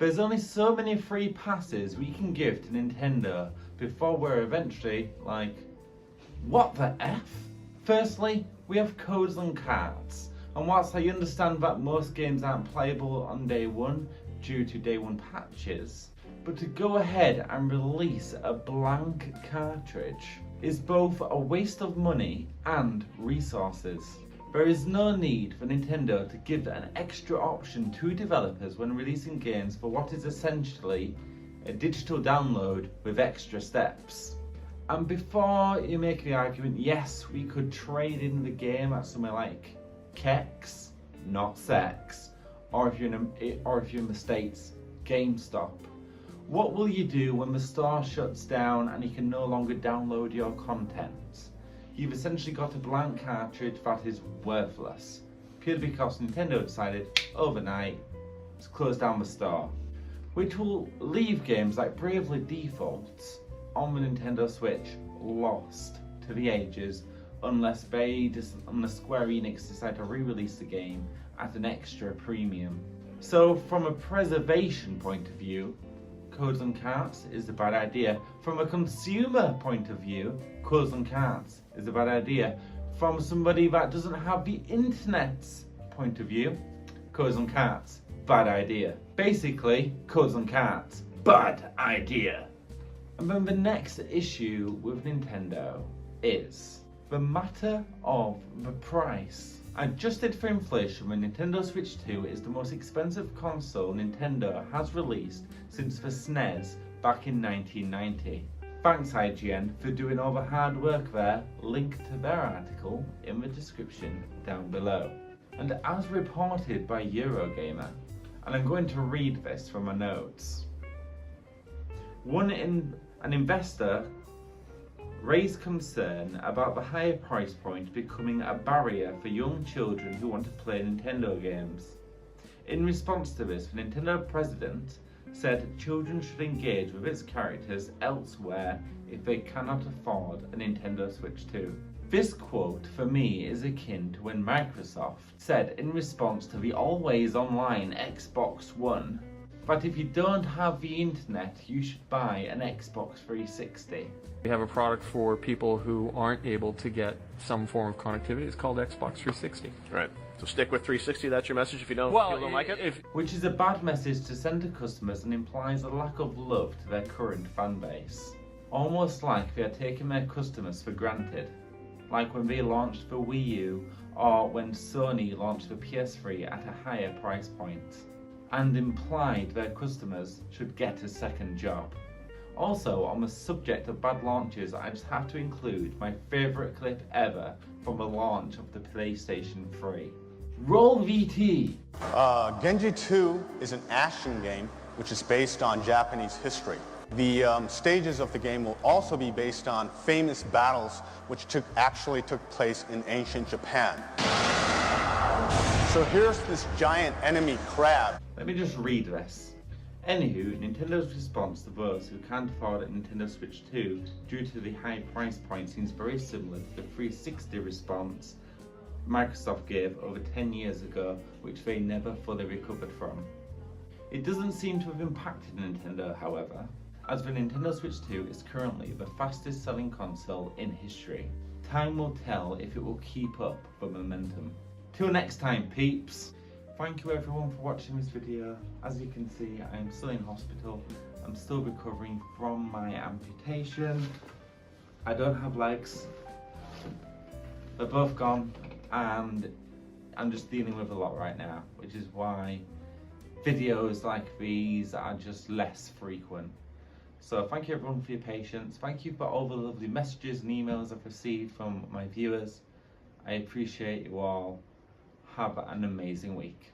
There's only so many free passes we can give to Nintendo before we're eventually like, what the F? Firstly, we have codes and cards, and whilst I understand that most games aren't playable on day one due to day one patches, but to go ahead and release a blank cartridge is both a waste of money and resources. There is no need for Nintendo to give an extra option to developers when releasing games for what is essentially a digital download with extra steps. And before you make the argument, yes, we could trade in the game at somewhere like Kex, not Sex, or if you're in the States, GameStop. What will you do when the store shuts down and you can no longer download your content? You've essentially got a blank cartridge that is worthless, purely because Nintendo decided overnight to close down the store, which will leave games like Bravely Default on the Nintendo Switch lost to the ages unless Square Enix decide to re-release the game at an extra premium. So from a preservation point of view, codes and cards is a bad idea. From a consumer point of view, codes and cards is a bad idea. From somebody that doesn't have the internet's point of view, codes and cards, bad idea. Basically, codes and cards, bad idea. And then the next issue with Nintendo is the matter of the price. Adjusted for inflation, the Nintendo Switch 2 is the most expensive console Nintendo has released since the SNES back in 1990. Thanks IGN for doing all the hard work there, link to their article in the description down below. And as reported by Eurogamer, and I'm going to read this from my notes, an investor raised concern about the higher price point becoming a barrier for young children who want to play Nintendo games. In response to this, the Nintendo president said children should engage with its characters elsewhere if they cannot afford a Nintendo Switch 2. This quote for me is akin to when Microsoft said in response to the always online Xbox One that if you don't have the internet, you should buy an Xbox 360. We have a product for people who aren't able to get some form of connectivity. It's called Xbox 360. Right. So stick with 360. That's your message if you don't like it? Which is a bad message to send to customers and implies a lack of love to their current fan base. Almost like they are taking their customers for granted. Like when they launched the Wii U or when Sony launched the PS3 at a higher price point, and implied their customers should get a second job. Also, on the subject of bad launches, I just have to include my favourite clip ever from the launch of the PlayStation 3. Roll VT! Genji 2 is an action game which is based on Japanese history. The stages of the game will also be based on famous battles which actually took place in ancient Japan. So here's this giant enemy crab. Let me just read this. Anywho, Nintendo's response to those who can't afford a Nintendo Switch 2 due to the high price point seems very similar to the 360 response Microsoft gave over 10 years ago, which they never fully recovered from. It doesn't seem to have impacted Nintendo, however, as the Nintendo Switch 2 is currently the fastest selling console in history. Time will tell if it will keep up the momentum. Till next time, peeps! Thank you everyone for watching this video. As you can see, I am still in hospital. I'm still recovering from my amputation. I don't have legs. They're both gone, and I'm just dealing with a lot right now, which is why videos like these are just less frequent. So thank you everyone for your patience. Thank you for all the lovely messages and emails I've received from my viewers. I appreciate you all. Have an amazing week.